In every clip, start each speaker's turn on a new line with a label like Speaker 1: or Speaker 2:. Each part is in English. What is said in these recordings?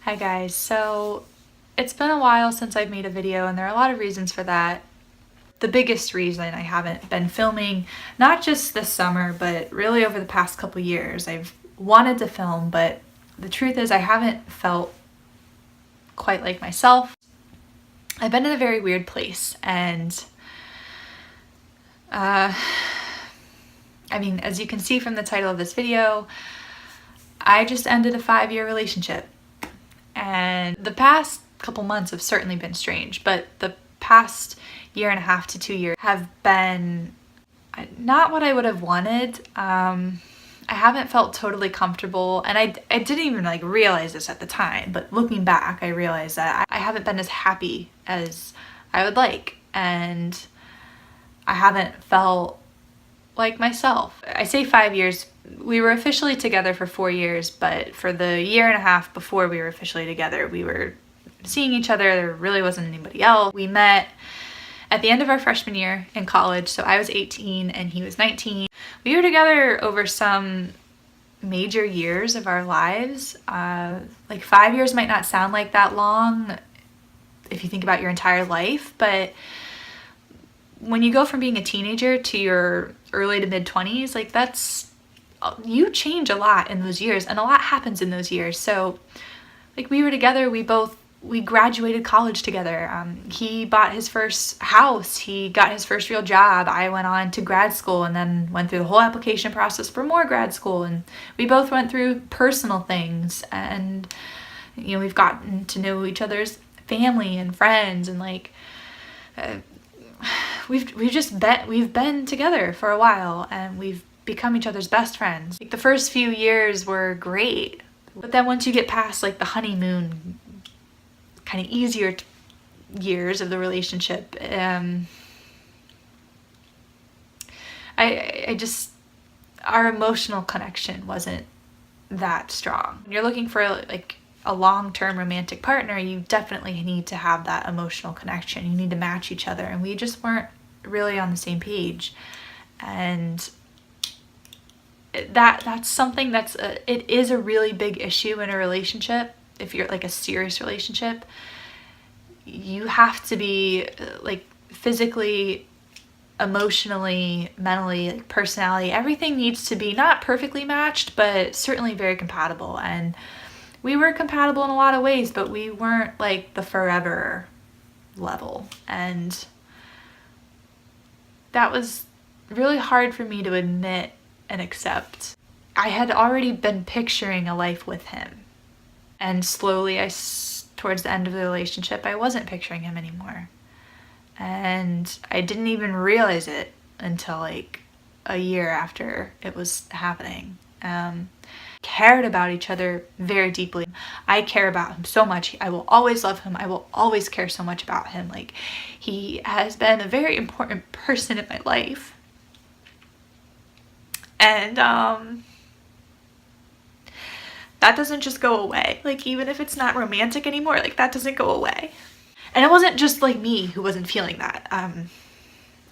Speaker 1: Hi guys, so it's been a while since I've made a video and there are a lot of reasons for that. The biggest reason I haven't been filming, not just this summer, but really over the past couple years. I've wanted to film, but the truth is I haven't felt quite like myself. I've been in a very weird place and as you can see from the title of this video, I just ended a 5-year relationship. And the past couple months have certainly been strange, but the past year and a half to 2 years have been not what I would have wanted. I haven't felt totally comfortable, and I didn't even realize this at the time, but looking back, I realized that I haven't been as happy as I would like, and I haven't felt like myself. I say 5 years. We were officially together for 4 years, but for the year and a half before we were officially together, we were seeing each other. There really wasn't anybody else. We met at the end of our freshman year in college, so I was 18 and he was 19. We were together over some major years of our lives. 5 years might not sound like that long if you think about your entire life, but when you go from being a teenager to your early to mid 20s, you change a lot in those years, and a lot happens in those years. So we were together, we graduated college together. He bought his first house, he got his first real job. I went on to grad school and then went through the whole application process for more grad school, and we both went through personal things, and we've gotten to know each other's family and friends, and we've been together for a while, and we've become each other's best friends. The first few years were great, but then once you get past the honeymoon, kind of easier years of the relationship, our emotional connection wasn't that strong. When you're looking for a long-term romantic partner, you definitely need to have that emotional connection. You need to match each other, and we just weren't really on the same page. And that's something it is a really big issue in a relationship. If you're a serious relationship, you have to be physically, emotionally, mentally, personality, everything needs to be not perfectly matched, but certainly very compatible. And we were compatible in a lot of ways, but we weren't the forever level. And that was really hard for me to admit and accept. I had already been picturing a life with him, and slowly, towards the end of the relationship, I wasn't picturing him anymore. And I didn't even realize it until a year after it was happening. Cared about each other very deeply. I care about him so much. I will always love him. I will always care so much about him. He has been a very important person in my life. And that doesn't just go away. Even if it's not romantic anymore, that doesn't go away. And it wasn't just me who wasn't feeling that.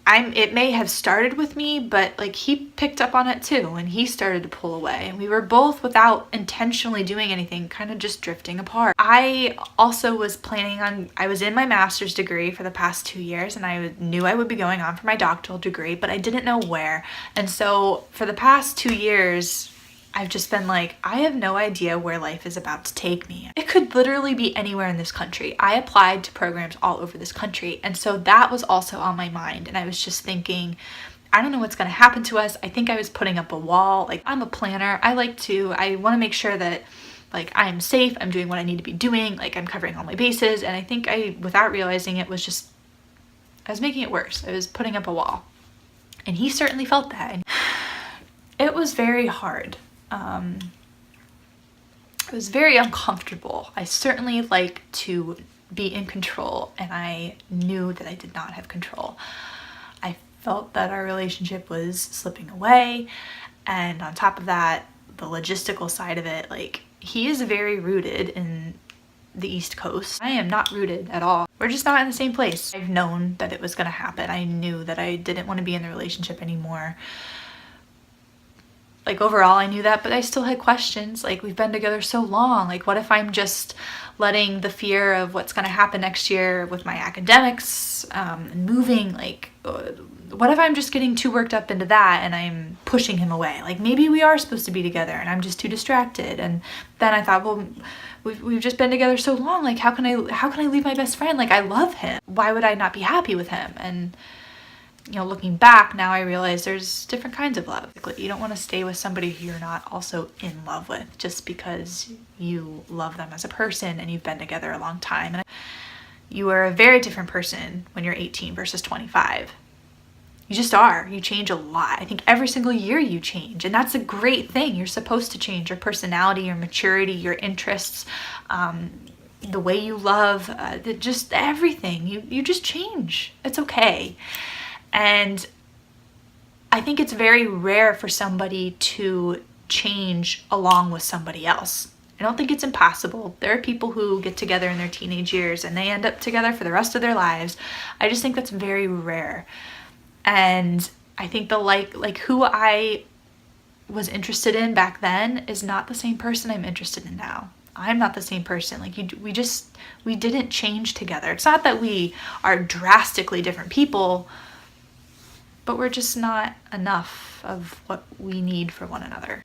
Speaker 1: It may have started with me, but he picked up on it too, and he started to pull away, and we were both, without intentionally doing anything, kind of just drifting apart. I also was I was in my master's degree for the past 2 years, and I knew I would be going on for my doctoral degree, but I didn't know where. And so for the past 2 years, I've just been I have no idea where life is about to take me. It could literally be anywhere in this country. I applied to programs all over this country, and so that was also on my mind. And I was just thinking, I don't know what's going to happen to us. I think I was putting up a wall. I'm a planner. I want to make sure that I am safe. I'm doing what I need to be doing. I'm covering all my bases. And I think without realizing it, I was making it worse. I was putting up a wall. And he certainly felt that. And it was very hard. It was very uncomfortable. I certainly like to be in control, and I knew that I did not have control. I felt that our relationship was slipping away, and on top of that, the logistical side of it, he is very rooted in the East Coast. I am not rooted at all. We're just not in the same place. I've known that it was going to happen. I knew that I didn't want to be in the relationship anymore. Like overall I knew that, but I still had questions. Like, we've been together so long. Like, what if I'm just letting the fear of what's going to happen next year with my academics and moving, like, what if I'm just getting too worked up into that and I'm pushing him away? Like, maybe we are supposed to be together and I'm just too distracted. And then I thought, well, we've just been together so long. Like, how can I leave my best friend? Like, I love him. Why would I not be happy with him? And you know, looking back now, I realize there's different kinds of love. You don't want to stay with somebody who you're not also in love with just because you love them as a person and you've been together a long time. And you are a very different person when you're 18 versus 25. You just are. You change a lot. I think every single year you change, and that's a great thing. You're supposed to change your personality, your maturity, your interests, the way you love, just everything. You just change. It's okay. And I think it's very rare for somebody to change along with somebody else. I don't think it's impossible. There are people who get together in their teenage years and they end up together for the rest of their lives. I just think that's very rare. And I think the like who I was interested in back then is not the same person I'm interested in now. I'm not the same person. Like, we didn't change together. It's not that we are drastically different people, but we're just not enough of what we need for one another.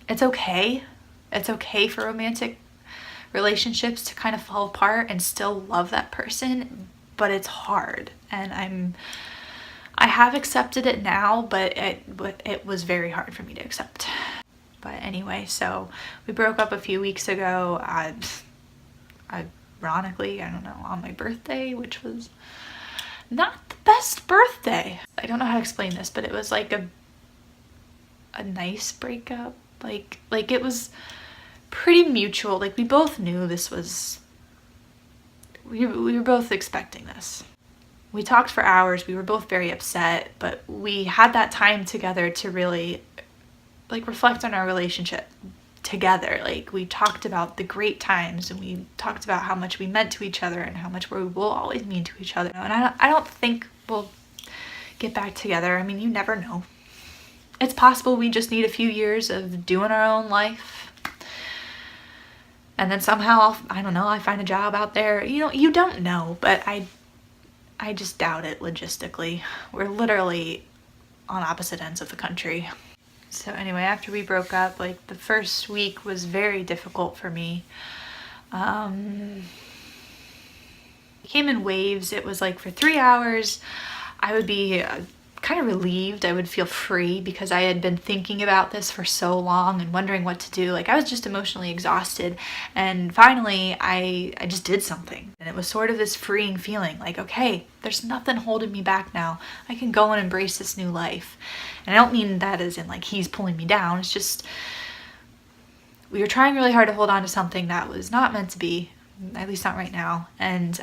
Speaker 1: It's okay. It's okay for romantic relationships to kind of fall apart and still love that person, but it's hard. And I have accepted it now, but it was very hard for me to accept. But anyway, so we broke up a few weeks ago. Ironically, I don't know, on my birthday, which was not the best birthday. I don't know how to explain this, but it was like a nice breakup. Like it was pretty mutual. Like, we both knew this was, we were both expecting this. We talked for hours. We were both very upset, but we had that time together to really like reflect on our relationship together. Like, we talked about the great times and we talked about how much we meant to each other and how much we will always mean to each other. And I don't think we'll get back together. I mean, you never know. It's possible we just need a few years of doing our own life. And then somehow, I don't know, I find a job out there. You know, you don't know, but I just doubt it logistically. We're literally on opposite ends of the country. So anyway, after we broke up, like, the first week was very difficult for me. It came in waves. It was like for 3 hours, I would be kind of relieved. I would feel free because I had been thinking about this for so long and wondering what to do. Like, I was just emotionally exhausted. And finally, I just did something. And it was sort of this freeing feeling, like, okay, there's nothing holding me back now. I can go and embrace this new life. And I don't mean that as in like he's pulling me down. It's just, we were trying really hard to hold on to something that was not meant to be, at least not right now. And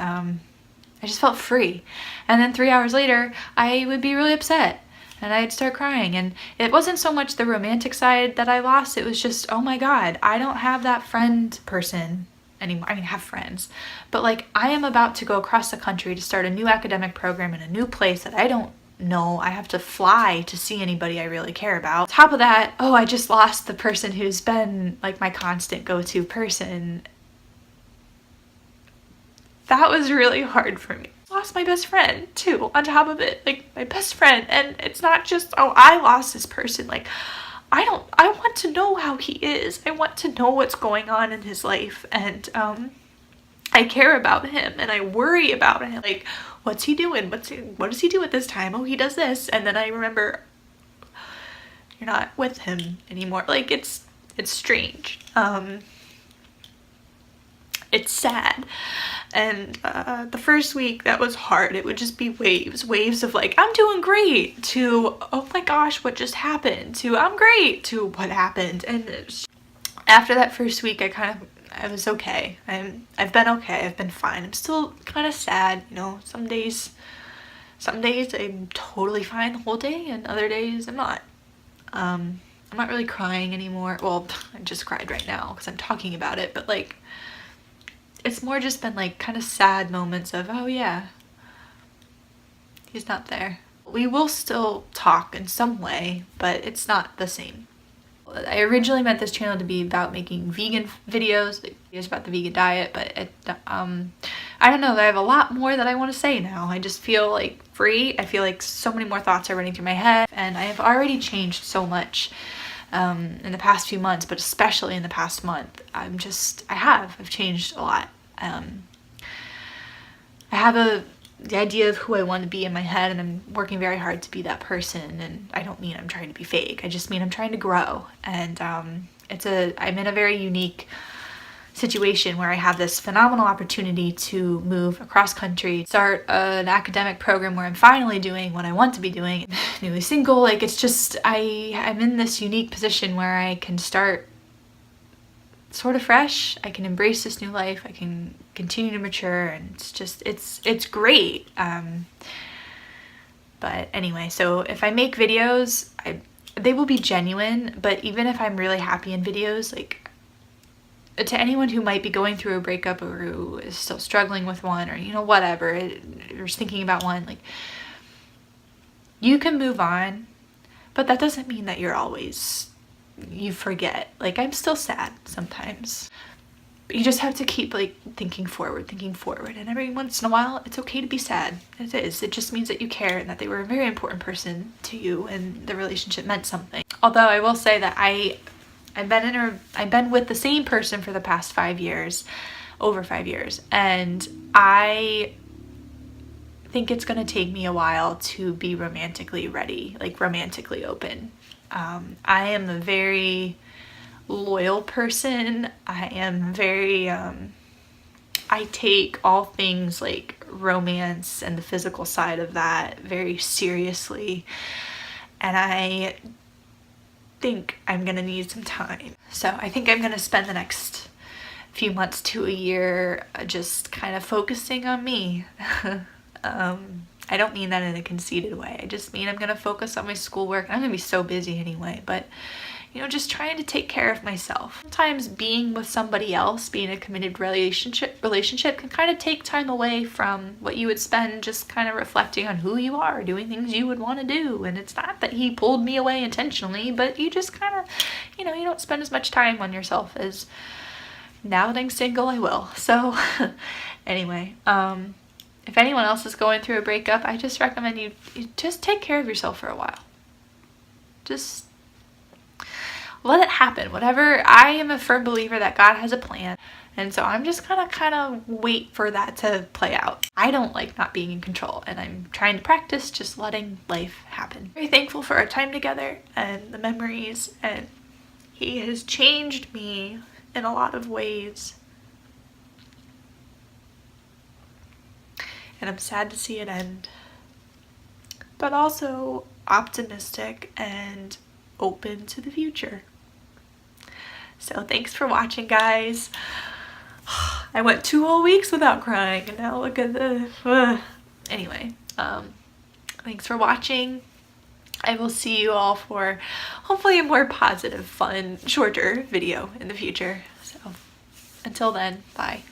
Speaker 1: I just felt free. And then 3 hours later, I would be really upset and I'd start crying. And it wasn't so much the romantic side that I lost. It was just, oh my God, I don't have that friend person anymore. I mean, I have friends, but like, I am about to go across the country to start a new academic program in a new place that I don't know. I have to fly to see anybody I really care about. On top of that, oh, I just lost the person who's been like my constant go-to person. That was really hard for me. Lost my best friend too, on top of it, like my best friend. And it's not just, oh, I lost this person. Like, I want to know how he is. I want to know what's going on in his life. And I care about him and I worry about him. Like, what's he doing? What does he do at this time? Oh, he does this. And then I remember, you're not with him anymore. Like, it's strange. It's sad. And the first week, that was hard. It would just be waves of like, I'm doing great, to, oh my gosh, what just happened, to, I'm great, to, what happened. And after that first week, I was okay. I've been okay. I've been fine. I'm still kind of sad, you know. Some days I'm totally fine the whole day, and other days I'm not. I'm not really crying anymore. Well, I just cried right now because I'm talking about it, but like, it's more just been like kind of sad moments of, oh yeah, he's not there. We will still talk in some way, but it's not the same. I originally meant this channel to be about making vegan videos, like videos about the vegan diet, but I don't know, I have a lot more that I want to say now. I just feel like free. I feel like so many more thoughts are running through my head, and I have already changed so much in the past few months, but especially in the past month. I've changed a lot. I have the idea of who I want to be in my head, and I'm working very hard to be that person. And I don't mean I'm trying to be fake. I just mean I'm trying to grow. And I'm in a very unique situation where I have this phenomenal opportunity to move across country, start an academic program where I'm finally doing what I want to be doing. Newly single, like it's just I'm in this unique position where I can start sort of fresh. I can embrace this new life. I can continue to mature, and it's great. But anyway, so if I make videos, they will be genuine, but even if I'm really happy in videos, like to anyone who might be going through a breakup or who is still struggling with one, or whatever, or is thinking about one, like you can move on, but that doesn't mean that you forget. Like I'm still sad sometimes. But you just have to keep like thinking forward, and every once in a while it's okay to be sad. It is. It just means that you care and that they were a very important person to you and the relationship meant something. Although I will say that I've been with the same person for the past 5 years, over 5 years, and I think it's gonna take me a while to be romantically ready, like romantically open. I am a very loyal person. I am very, I take all things like romance and the physical side of that very seriously. And I think I'm gonna need some time. So I think I'm gonna spend the next few months to a year just kind of focusing on me. I don't mean that in a conceited way. I just mean I'm gonna focus on my schoolwork. I'm gonna be so busy anyway, but just trying to take care of myself. Sometimes being with somebody else, being a committed relationship can kind of take time away from what you would spend just kind of reflecting on who you are, doing things you would want to do. And it's not that he pulled me away intentionally, but you just kind of, you don't spend as much time on yourself as now that I'm single, I will. So anyway, if anyone else is going through a breakup, I just recommend you just take care of yourself for a while. Just let it happen. Whatever. I am a firm believer that God has a plan. And so I'm just gonna kind of wait for that to play out. I don't like not being in control, and I'm trying to practice just letting life happen. Very thankful for our time together and the memories, and he has changed me in a lot of ways. And I'm sad to see it end, but also optimistic and open to the future. So thanks for watching, guys. I went 2 whole weeks without crying, and now look at the anyway, thanks for watching. I will see you all for hopefully a more positive, fun, shorter video in the future. So until then, bye.